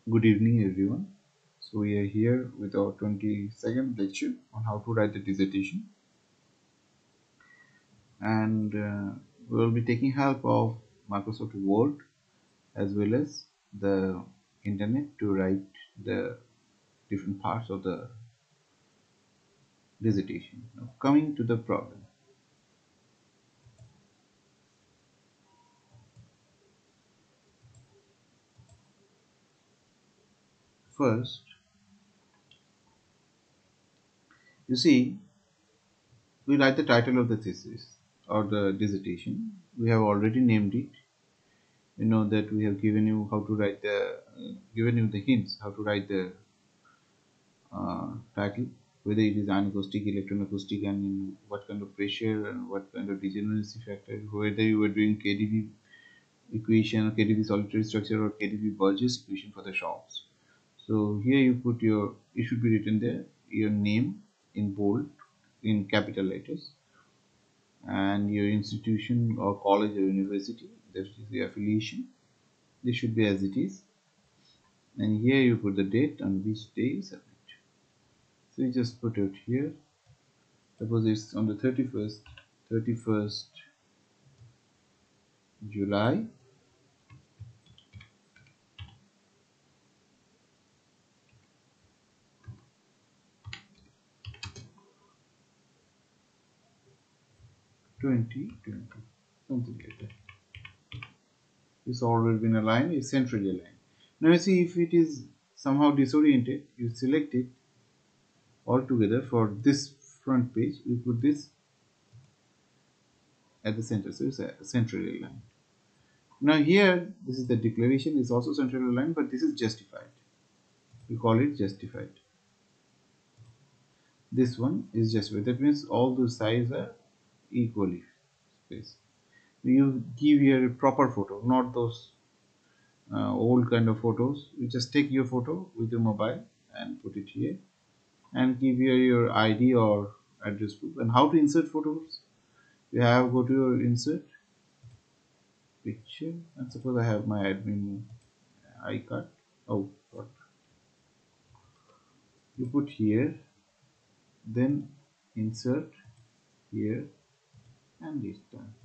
Good evening, everyone. So we are here with our 22nd lecture on how to write the dissertation, and we will be taking help of Microsoft Word as well as the internet to write the different parts of the dissertation. Now, coming to the problem. First, you see, we write the title of the thesis or the dissertation. We have already named it. You know that we have given you how to write given you the hints how to write the title, whether it is anacoustic, electroacoustic, and in what kind of pressure and what kind of degeneracy factor, whether you were doing KdV equation or KdV solitary structure or KdV Burgess equation for the shocks. So here you put it should be written there, your name in bold, in capital letters, and your institution or college or university, that is the affiliation. This should be as it is. And here you put the date on which day you submit. So you just put it here. Suppose it's on the 31st July 2020, something like that. It's already been aligned, it's centrally aligned. Now you see, if it is somehow disoriented, you select it all together. For this front page, you put this at the center, so it's centrally aligned. Now here, this is the declaration, is also centrally aligned, but this is justified. We call it justified. This one is justified. That means all the sides are equally spaced. You give here a proper photo, not those old kind of photos. You just take your photo with your mobile and put it here, and give here your ID or address proof. And how to insert photos? You have go to your insert picture, and suppose I have my admin iCard. Oh, what? You put here, then insert here, and this done.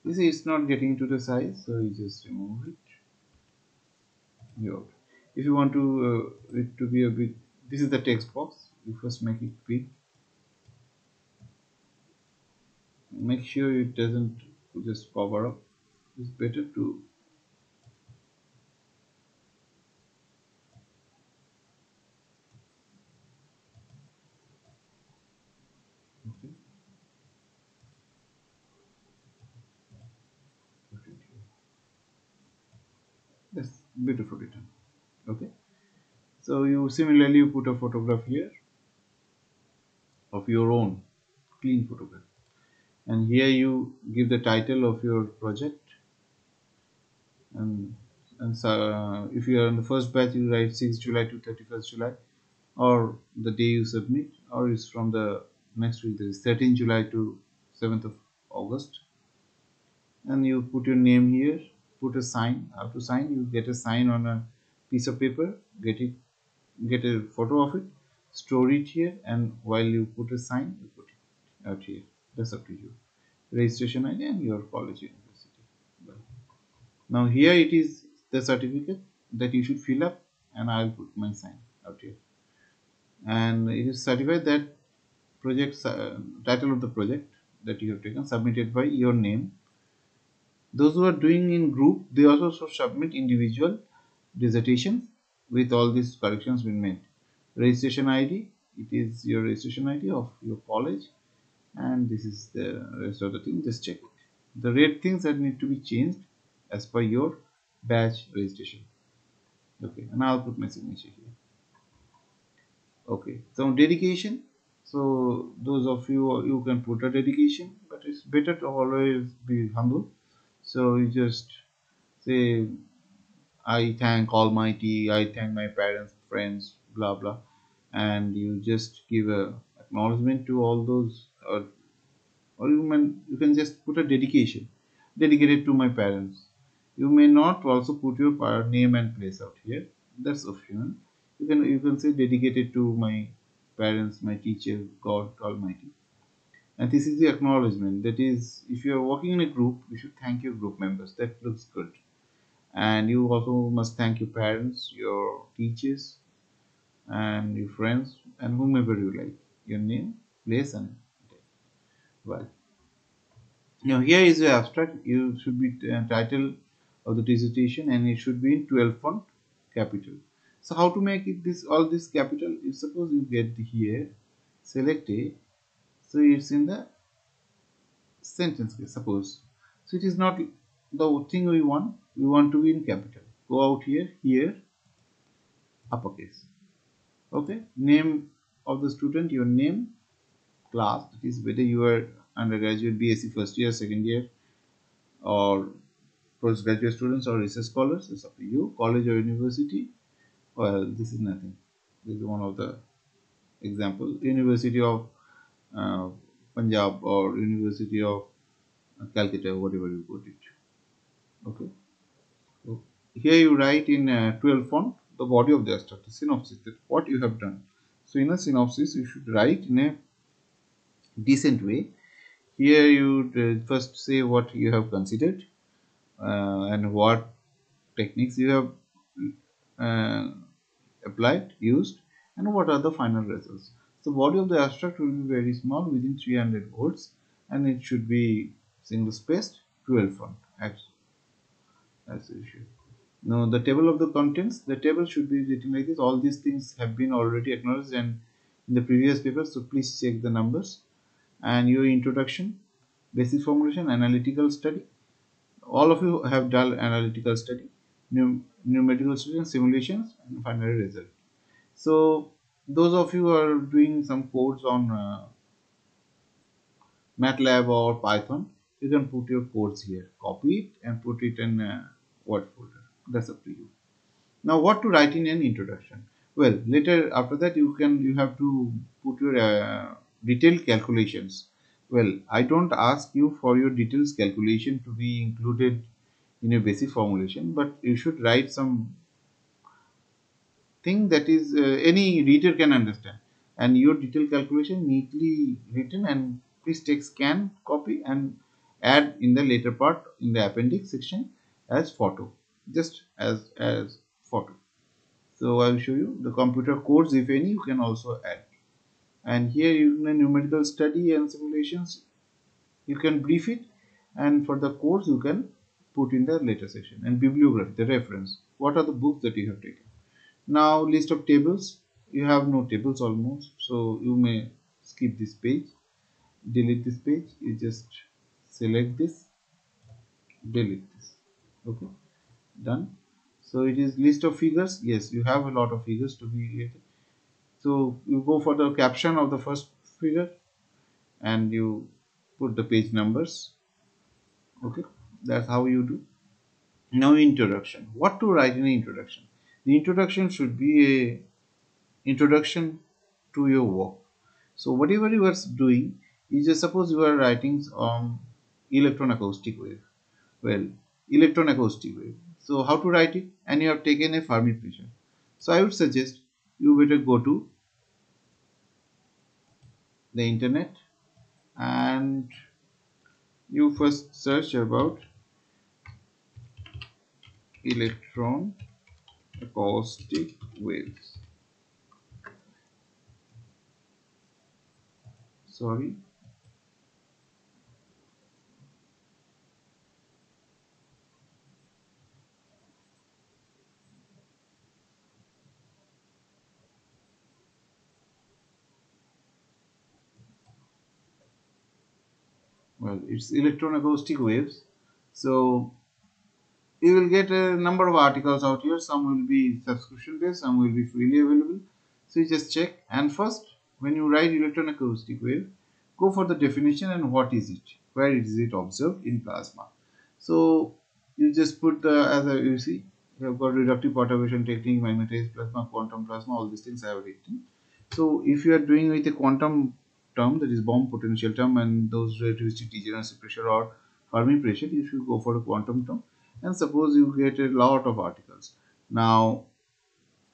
You see, it's not getting to the size, so you just remove it. Here. If you want to it to be a bit, this is the text box. You first make it big. Make sure it doesn't just cover up. It's better to okay, put it here. That's beautiful written. Okay. So you similarly you put a photograph here of your own clean photograph, and here you give the title of your project, and so if you are in the first batch, you write 6 July to 31st July, or the day you submit, or it's from the next week, that is 13 July to 7th of August, and you put your name here, put a sign. How to sign? You get a sign on a piece of paper, get a photo of it, store it here, and while you put a sign, you put it out here. That's up to you. Registration ID and your college university. Well, now here it is the certificate that you should fill up, and I'll put my sign out here. And it is certified that project title of the project that you have taken submitted by your name. Those who are doing in group, they also should submit individual dissertations with all these corrections been made. Registration ID, it is your registration ID of your college, and this is the rest of the thing. Just check it. The red things that need to be changed as per your batch registration. Okay, and I'll put my signature here. Okay, so dedication. So those of you can put a dedication, but it's better to always be humble. So you just say, I thank Almighty, I thank my parents, friends, blah blah, and you just give a acknowledgement to all those, or you can just put a dedication, dedicated to my parents, You may not also put your name and place out here. That's optional. You can say dedicated to my parents, my teacher, God Almighty. And this is the acknowledgement. That is, if you are working in a group, you should thank your group members. That looks good. And you also must thank your parents, your teachers, and your friends, and whomever you like. Your name, place, and well. Now here is the abstract. You should be title of the dissertation, and it should be in 12 font capital. So how to make it this all this capital? If suppose you get here, select A, so it's in the sentence case, suppose. So it is not the thing we want. We want to be in capital. Go out here, uppercase. Okay. Name of the student, your name, class. That is whether you are undergraduate, BSc first year, second year, or postgraduate students or research scholars. It's up to you. College or university. Well, this is nothing. This is one of the example. University of uh, Punjab or University of Calcutta, whatever you put it. Okay. So here you write in 12 font the body of the abstract, the synopsis, that what you have done. So in a synopsis, you should write in a decent way. Here you first say what you have considered and what techniques you have uh, applied, used, and what are the final results. So body of the abstract will be very small, within 300 words, and it should be single spaced, 12 font as usual. Now the table of the contents, the table should be written like this. All these things have been already acknowledged and in the previous paper, so please check the numbers. And your introduction, basic formulation, analytical study. All of you have done analytical study, numerical study, and simulations, and final result. So those of you who are doing some codes on MATLAB or Python, you can put your codes here, copy it and put it in a Word folder. That's up to you. Now what to write in an introduction? Well, later after that you have to put your detailed calculations. Well, I don't ask you for your details calculation to be included in your basic formulation, but you should write some thing that is any reader can understand, and your detailed calculation neatly written, and please take scan copy and add in the later part in the appendix section as photo, just as photo. So I will show you the computer codes, if any, you can also add. And here you can numerical study and simulations, you can brief it, and for the course you can put in the later section. And bibliography, the reference, what are the books that you have taken. Now list of tables, you have no tables almost, so you may skip this page, delete this page. You just select this, delete this. Okay, done. So it is list of figures. Yes, you have a lot of figures to be created. So you go for the caption of the first figure and you put the page numbers. Okay, that's how you do. Now introduction. What to write in the introduction? The introduction should be a introduction to your work. So whatever you are doing, you just suppose you are writing electron acoustic wave. Well, electron acoustic wave. So how to write it? And you have taken a Fermi pressure. So I would suggest you better go to the internet and you first search about electron acoustic waves. Sorry. Well, it's electron acoustic waves. So you will get a number of articles out here. Some will be subscription based, some will be freely available. So you just check, and first when you write electron acoustic wave, go for the definition and what is it, where is it observed in plasma. So you just put the, as a, you see, you have got reductive perturbation technique, magnetized plasma, quantum plasma, all these things I have written. So if you are doing with a quantum term, that is bomb potential term, and those relativistic degeneracy pressure or Fermi pressure, you should go for a quantum term. and suppose you get a lot of articles. Now,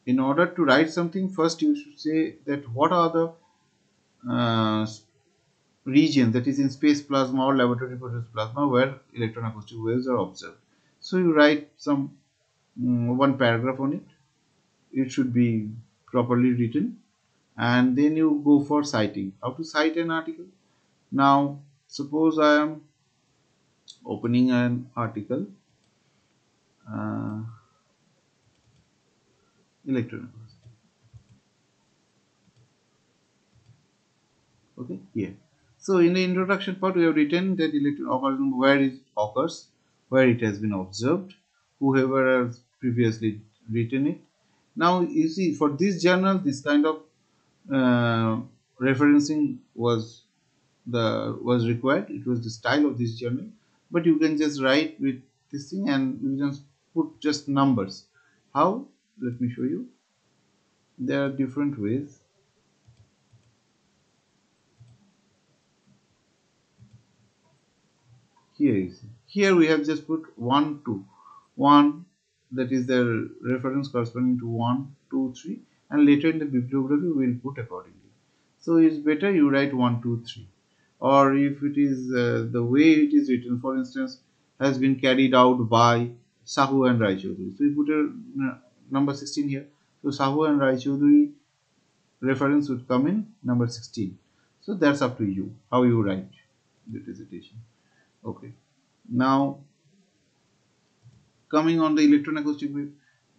in order to write something, first you should say that what are the region, that is in space plasma or laboratory produced plasma, where electron-acoustic waves are observed. So you write some one paragraph on it. It should be properly written, and then you go for citing. How to cite an article? Now, suppose I am opening an article, uh, electron-acoustic. Okay, here. So in the introduction part, we have written that electron occurs where it occurs, where it has been observed, whoever has previously written it. Now you see, for this journal, this kind of referencing was required. It was the style of this journal, but you can just write with this thing and you just put just numbers. How? Let me show you. There are different ways. Here you see. Here we have just put 1 2 1, that is the reference corresponding to 1 2 3, and later in the bibliography we will put accordingly. So it's better you write 1 2 3, or if it is the way it is written, for instance, has been carried out by Sahu and Raichaudhuri, so you put a number 16 here. So Sahu and Raichaudhuri reference would come in number 16. So that's up to you how you write the dissertation. Okay, now coming on the electroacoustic wave,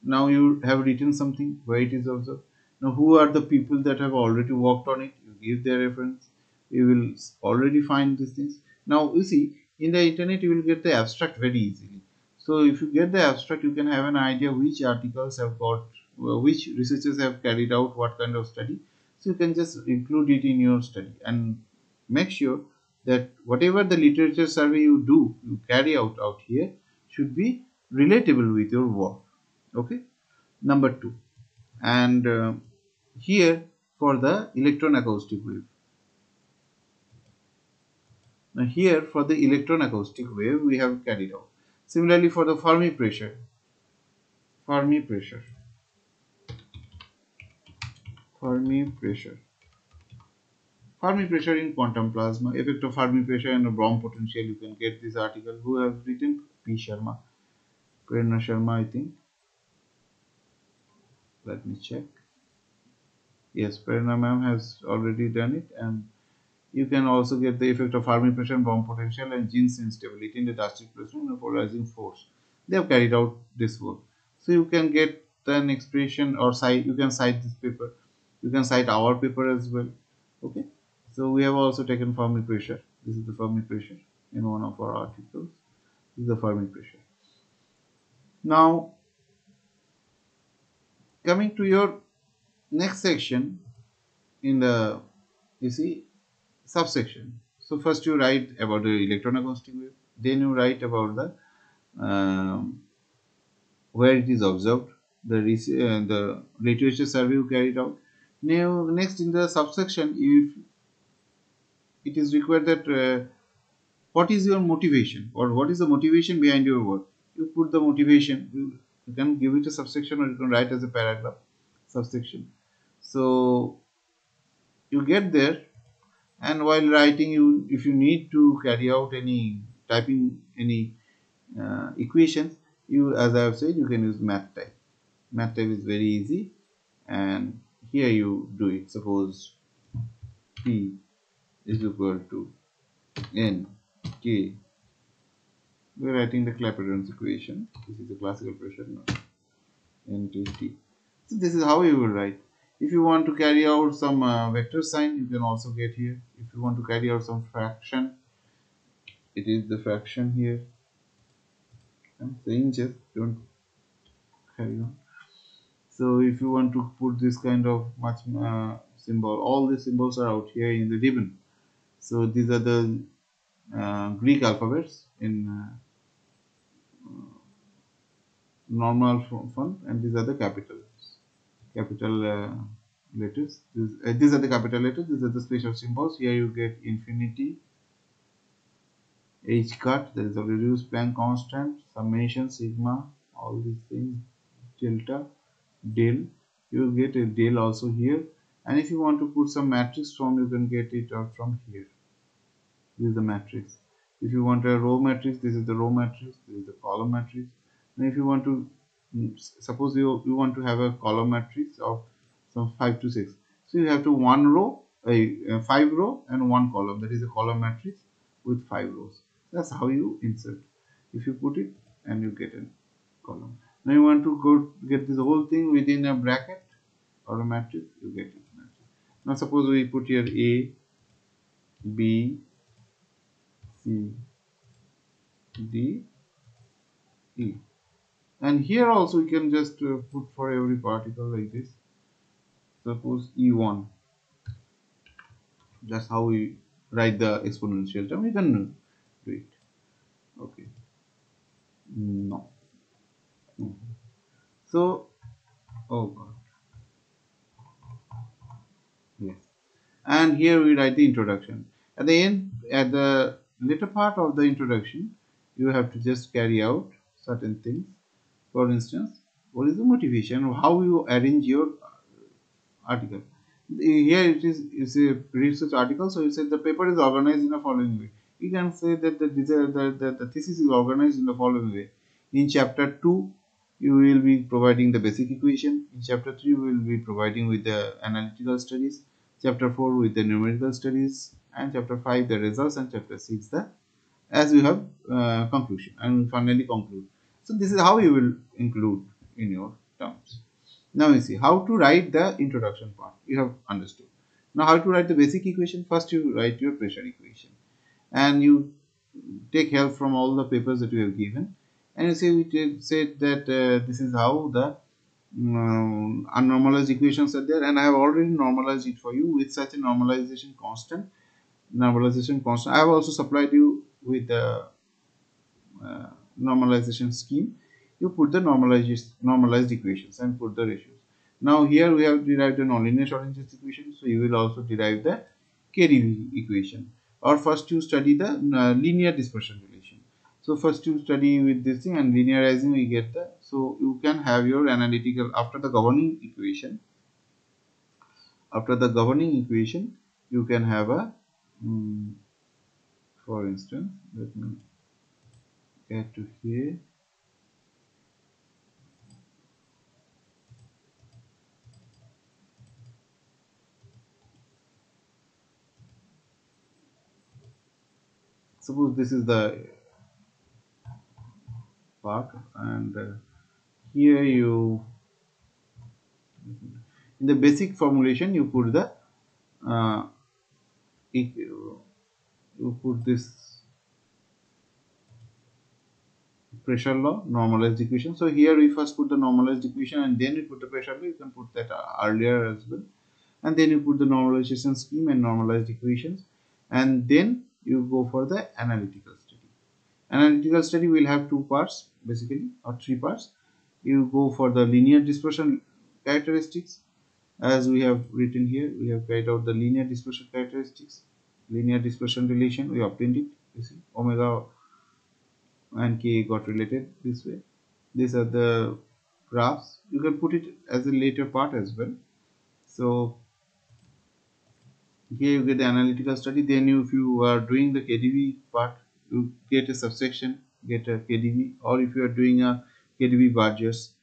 now you have written something where it is observed. Now who are the people that have already worked on it? You give their reference. You will already find these things. Now you see, in the internet you will get the abstract very easily. So if you get the abstract, you can have an idea which articles have got, which researchers have carried out what kind of study. So you can just include it in your study and make sure that whatever the literature survey you carry out here should be relatable with your work. Okay, number 2. And here for the electron acoustic wave. Now here for the electron acoustic wave we have carried out. Similarly for the Fermi pressure. Fermi pressure. Fermi pressure. Fermi pressure in quantum plasma. Effect of Fermi pressure and Braun potential. You can get this article. Who have written? P. Sharma. Prerna Sharma, I think. Let me check. Yes, Prerna ma'am has already done it, and you can also get the effect of Fermi pressure, bomb potential, and Jeans instability in the dustic placement and polarizing force. They have carried out this work. So you can get an expression or cite. You can cite this paper. You can cite our paper as well. Okay. So we have also taken Fermi pressure. This is the Fermi pressure in one of our articles. This is the Fermi pressure. Now, coming to your next section in the, you see, subsection. So first you write about the electron acoustic wave, then you write about the where it is observed, the literature survey you carried out. Now next in the subsection, if it is required that what is your motivation or what is the motivation behind your work, you put the motivation. You can give it a subsection or you can write as a paragraph subsection. So you get there, and while writing, you if you need to carry out any typing any equations, you, as I have said, you can use math type. Math type is very easy, and here you do it. Suppose P is equal to N K. We are writing the Clapeyron's equation. This is the classical pressure now. N to T. So this is how you will write. If you want to carry out some vector sign, you can also get here. If you want to carry out some fraction, it is the fraction here. I'm saying just don't carry on. So if you want to put this kind of much symbol, all the symbols are out here in the ribbon. So these are the Greek alphabets in normal font, and these are the capital letters. These are the capital letters. These are the special symbols. Here you get infinity, H cut, that is already used, Planck constant, summation, sigma, all these things, delta, del. You get a del also here, and if you want to put some matrix form, you can get it out from here. This is the matrix. If you want a row matrix, this is the row matrix, this is the column matrix. And if you want to, suppose you want to have a column matrix of some 5 to 6, so you have to one row, a 5 row and one column, that is a column matrix with 5 rows. That's how you insert. If you put it and you get a column. Now you want to go get this whole thing within a bracket or a matrix, you get it. Now suppose we put here A, B, C, D, E, and here also you can just put for every particle like this. Suppose E1. That's how we write the exponential term. You can do it. Okay. No. So, oh god. Yes. And here we write the introduction. At the end, at the later part of the introduction, you have to just carry out certain things. For instance, what is the motivation, or how you arrange your article. Here it is, it's a research article, so you say the paper is organized in the following way. You can say that the thesis is organized in the following way. In chapter 2, you will be providing the basic equation. In chapter 3, we will be providing with the analytical studies. Chapter 4 with the numerical studies, and chapter 5 the results, and chapter 6 the, as you have, conclusion, and finally conclude. So this is how you will include in your terms. Now you see how to write the introduction part. You have understood. Now how to write the basic equation. First you write your pressure equation, and you take help from all the papers that you have given, and you say we said that this is how the unnormalized equations are there, and I have already normalized it for you with such a normalization constant. I have also supplied you with the normalization scheme. You put the normalized equations and put the ratios. Now here we have derived the nonlinear Schrödinger's equation, so you will also derive the KdV equation. Or first you study the linear dispersion relation. So first you study with this thing, and linearizing we get the, so you can have your analytical after the governing equation. After the governing equation, you can have a, for instance, let me get to here. Suppose this is the part, and here you, in the basic formulation, you put the you put this pressure law, normalized equation. So here we first put the normalized equation, and then we put the pressure law. You can put that earlier as well, and then you put the normalization scheme and normalized equations, and then you go for the analytical study. Analytical study will have two parts basically, or three parts. You go for the linear dispersion characteristics, as we have written here. We have carried out the linear dispersion characteristics, linear dispersion relation. We obtained it. You see, omega and k got related this way. These are the graphs. You can put it as a later part as well. So here you get the analytical study. Then if you are doing the KdV part, you get a subsection, get a KdV. Or if you are doing a KdV barges,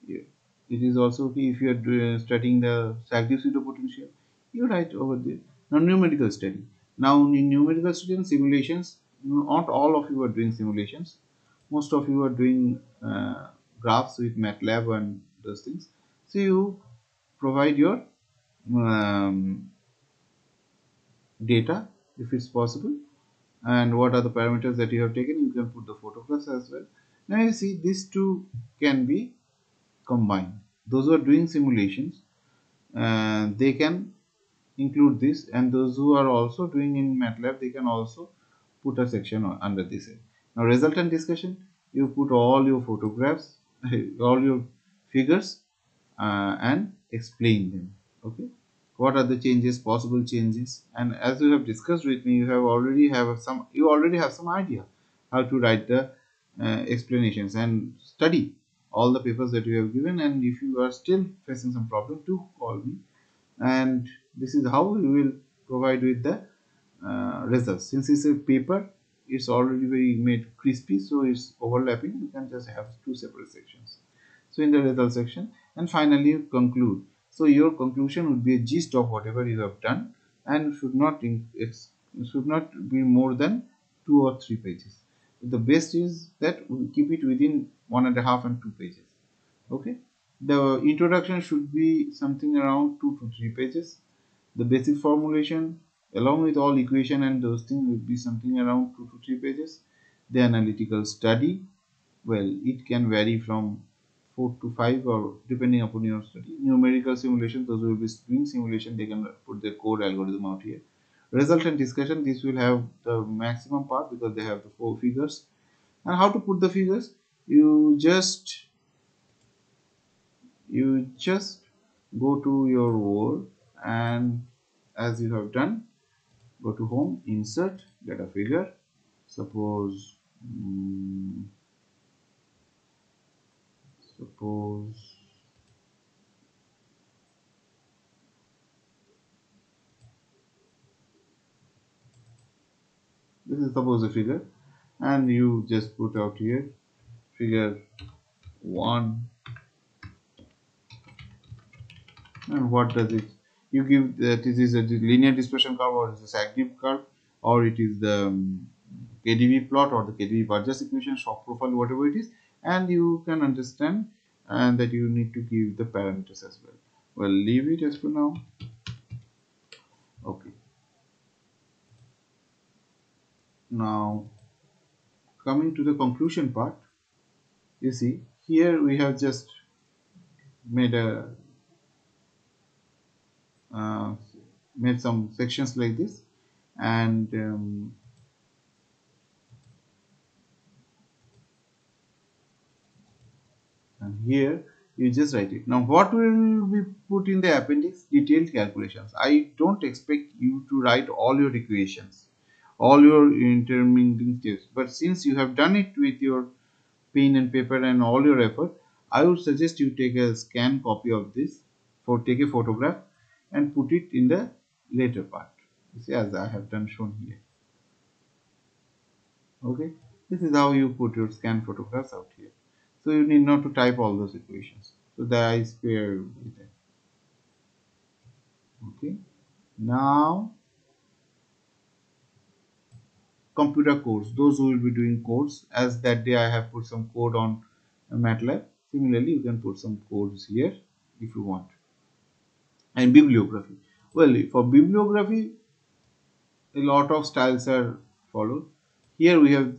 it is also okay. If you are studying the Sag-Div pseudopotential, you write over there. Now numerical study. Now in numerical study and simulations, not all of you are doing simulations. Most of you are doing graphs with MATLAB and those things. So you provide your data if it's possible, and what are the parameters that you have taken. You can put the photographs as well. Now you see these two can be combined. Those who are doing simulations, they can include this, and those who are also doing in MATLAB, they can also put a section under this. Now resultant discussion, you put all your photographs, all your figures, and explain them. Okay, what are the changes, possible changes, and as you have discussed with me, you already have some idea how to write the explanations and study all the papers that you have given. And if you are still facing some problem, do call me, and this is how we will provide with the results. Since it's a paper, it's already very made crispy, so it's overlapping. You can just have two separate sections. So in the result section, and finally you conclude. So your conclusion would be a gist of whatever you have done, and should not be more than 2 or 3 pages. The best is that we keep it within 1.5 and 2 pages. Okay, the introduction should be something around 2 to 3 pages. The basic formulation along with all equation and those things will be something around 2 to 3 pages. The analytical study, well, it can vary from 4 to 5 or depending upon your study. Numerical simulation, those will be doing simulation, they can put their code algorithm out here. Result and discussion, this will have the maximum part because they have the 4 figures. And how to put the figures, you just go to your Word, and as you have done, go to home, insert, get a figure. Suppose suppose this is suppose a figure, and you just put out here figure 1. And what does it, you give that it is a linear dispersion curve, or it is a active curve, or it is the KDV plot or the KDV Burgess equation, shock profile, whatever it is, and you can understand and that you need to give the parameters as well. Well, leave it as for now. Okay, now coming to the conclusion part, you see here we have just made a uh, made some sections like this, and here you just write it. Now what will be put in the appendix? Detailed calculations. I don't expect you to write all your equations, all your intermingling steps, but since you have done it with your pen and paper and all your effort, I would suggest you take a scan copy of this, take a photograph and put it in the later part. You see, as I have done shown here. Okay, this is how you put your scan photographs out here. So you need not to type all those equations. So the I square will be there. Okay, now computer codes. Those who will be doing codes, as that day I have put some code on MATLAB. Similarly, you can put some codes here if you want. And bibliography. Well, for bibliography, a lot of styles are followed. Here we have,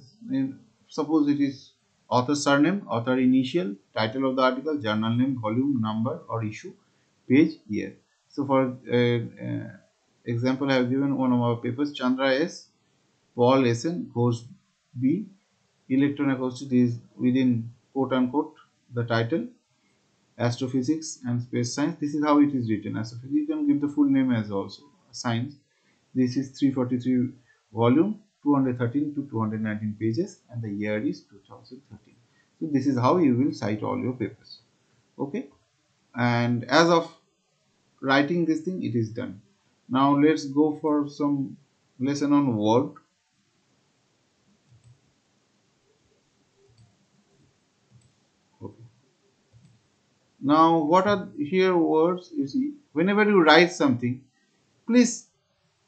suppose it is author surname, author initial, title of the article, journal name, volume, number or issue, page, year. So for example, I have given one of our papers, Chandra S, Paul SN, Ghosh B, electron acoustic is within quote unquote the title, astrophysics and space science. This is how it is written. Astrophysics, you can give the full name as also science. This is 343 volume, 213 to 219 pages, and the year is 2013. So this is how you will cite all your papers. Okay, and as of writing this thing, it is done. Now let's go for some lesson on Word. Okay. Now what are here words? You see, whenever you write something, please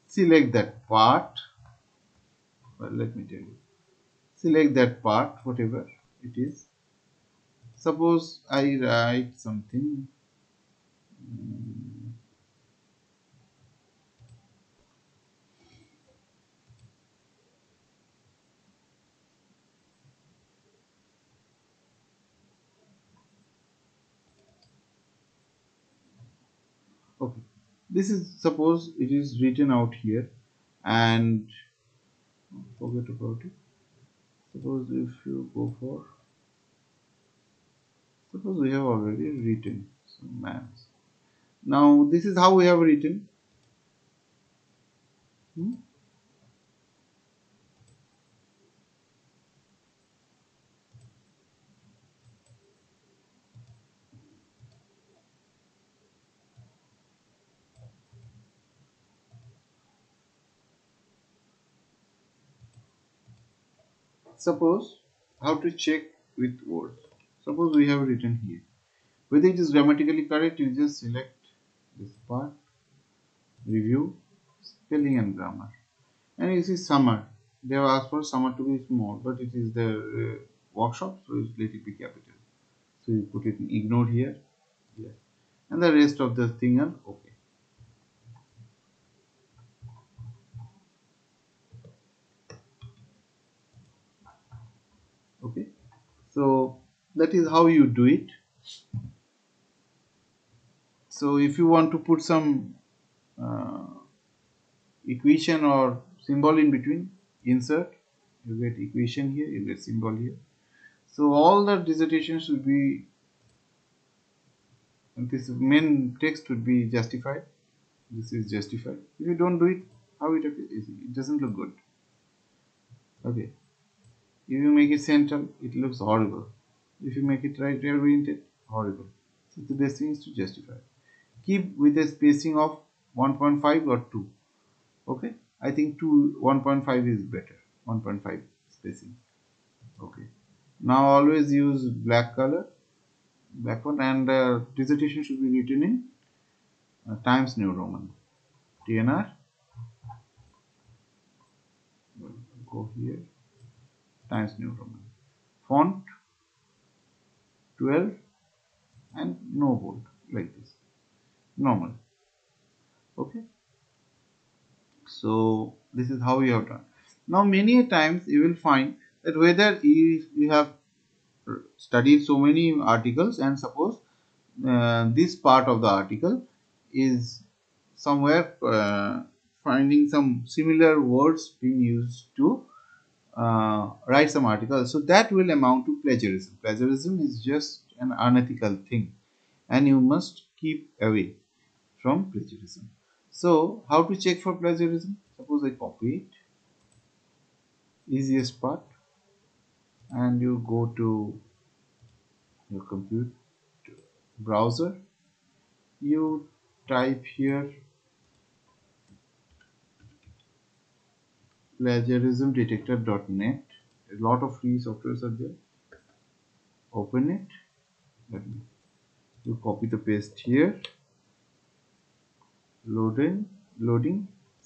select that part. Well, let me tell you. Select that part, whatever it is. Suppose I write something. Okay, this is, suppose it is written out here, and forget about it. Suppose if you go for, suppose we have already written some maths. Now this is how we have written. Hmm? Suppose how to check with words. Suppose we have written here. Whether it is grammatically correct, you just select this part, review, spelling and grammar. And you see summer. They have asked for summer to be small, but it is the workshop, so let it be capital. So you put it ignored here, yes. And the rest of the thing are okay. Okay. So that is how you do it. So if you want to put some uh, equation or symbol in between, insert, you get equation here, you get symbol here. So all the dissertation should be, this main text would be justified. This is justified. If you don't do it, how it appears? It doesn't look good. Okay. If you make it central, it looks horrible. If you make it right oriented, horrible. So the best thing is to justify. Keep with a spacing of 1.5 or 2. Okay. I think 1.5 is better. 1.5 spacing. Okay. Now always use black color, black one, and dissertation should be written in Times New Roman. TNR. Go here. Times New Roman. Font 12 and no bold, like this. Normal. Okay. So this is how you have done. Now many a times you will find that whether you have studied so many articles, and suppose this part of the article is somewhere finding some similar words being used to write some article, so that will amount to plagiarism. Plagiarism is just an unethical thing, and you must keep away from plagiarism. So how to check for plagiarism? Suppose I copy it, easiest part, and you go to your computer browser, you type here plagiarismdetector.net. A lot of free softwares are there. Open it. You copy the paste here. Loading.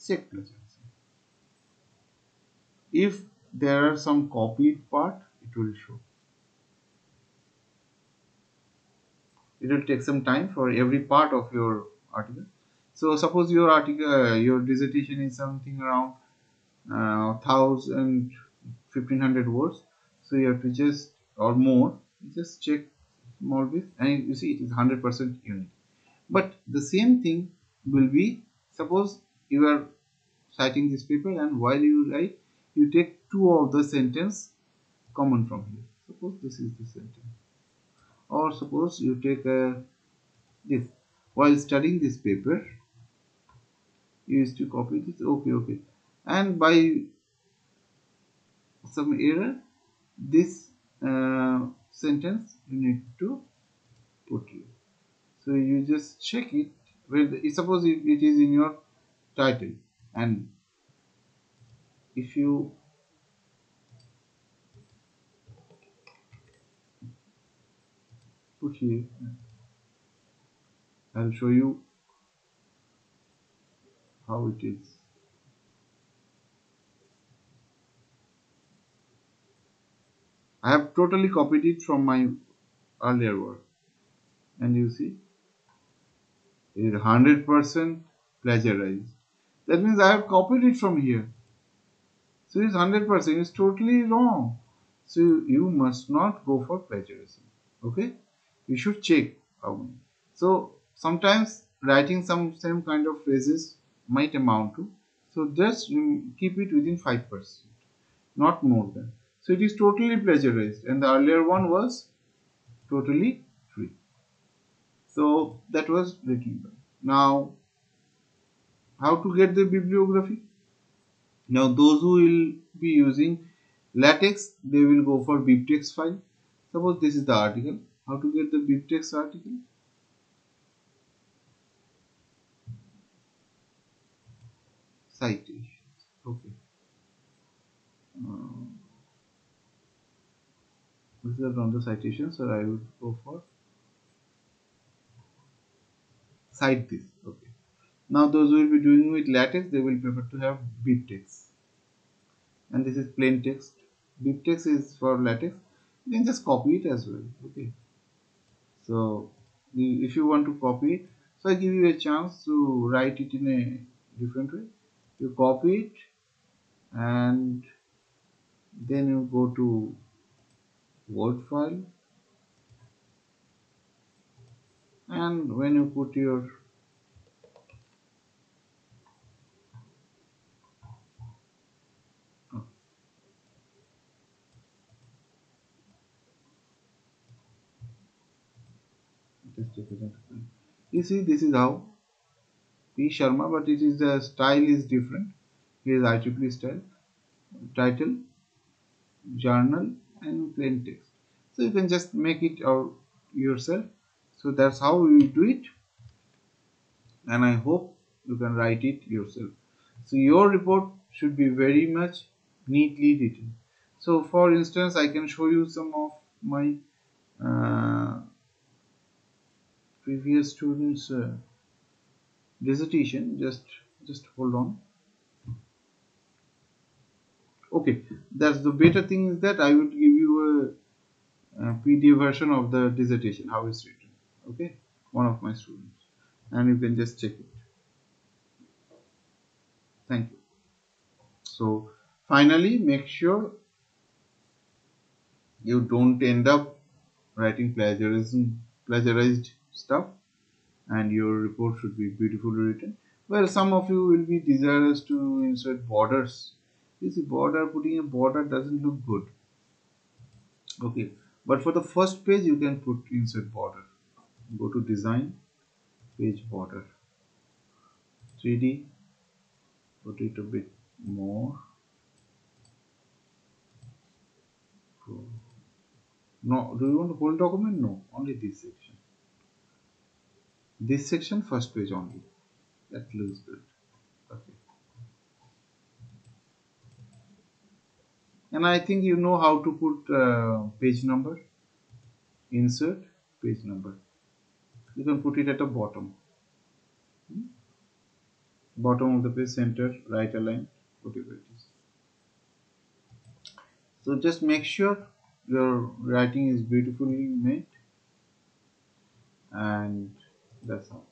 Check plagiarism. If there are some copied part, it will show. It will take some time for every part of your article. So suppose your article, your dissertation is something around 1,000-1,500 words. So you have to just, or more, just check small bit, and you see it is 100% unique. But the same thing will be, suppose you are citing this paper, and while you write, you take two of the sentence common from here. Suppose this is the sentence, or suppose you take this. While studying this paper, you used to copy this. Okay, and by some error, this sentence you need to put here. So you just check it. Suppose it is in your title, and if you put here, I'll show you how it is. I have totally copied it from my earlier work, and you see it is 100% plagiarized. That means I have copied it from here. So it's 100%. It's totally wrong. So you must not go for plagiarism. Okay, you should check. So sometimes writing some same kind of phrases might amount to. So just keep it within 5%, not more than. So it is totally plagiarized, and the earlier one was totally free. So that was written down. Now, how to get the bibliography? Now, those who will be using LaTeX, they will go for BibTeX file. Suppose this is the article. How to get the BibTeX article? Citations. Okay. This is from the citation, so I would go for cite this. Okay. Now those who will be doing with latex, they will prefer to have bib text, and this is plain text. Bib text is for latex. You can just copy it as well. Okay. So if you want to copy it, so I give you a chance to write it in a different way. You copy it and then you go to Word file, and when you put your oh, just take it out. You see, this is how P Sharma, but it is the style is different. Here is IEEE style, title, journal, and plain text. So you can just make it out yourself. So that's how we do it, and I hope you can write it yourself. So your report should be very much neatly written. So for instance, I can show you some of my uh, previous students dissertation. Just hold on. Okay, that's the better thing is that I will give you a PDF version of the dissertation, how it's written. Okay, one of my students, and you can just check it. Thank you. So finally, make sure you don't end up writing plagiarized stuff, and your report should be beautifully written. Well, some of you will be desirous to insert borders. You see, putting a border doesn't look good. Okay, but for the first page, you can put insert border. Go to design, page border, 3D, put it a bit more. No, do you want the whole document? No, only this section. This section, first page only. That looks good. Okay. And I think you know how to put page number. Insert page number. You can put it at the bottom. Bottom of the page, center, right align, whatever it is. So just make sure your writing is beautifully made, and that's all.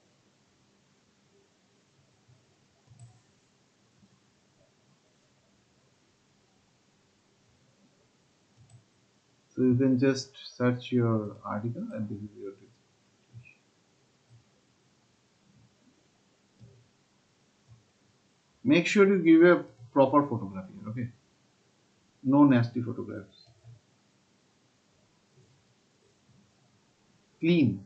So you can just search your article and this is your text. Make sure you give a proper photography, okay? No nasty photographs. Clean.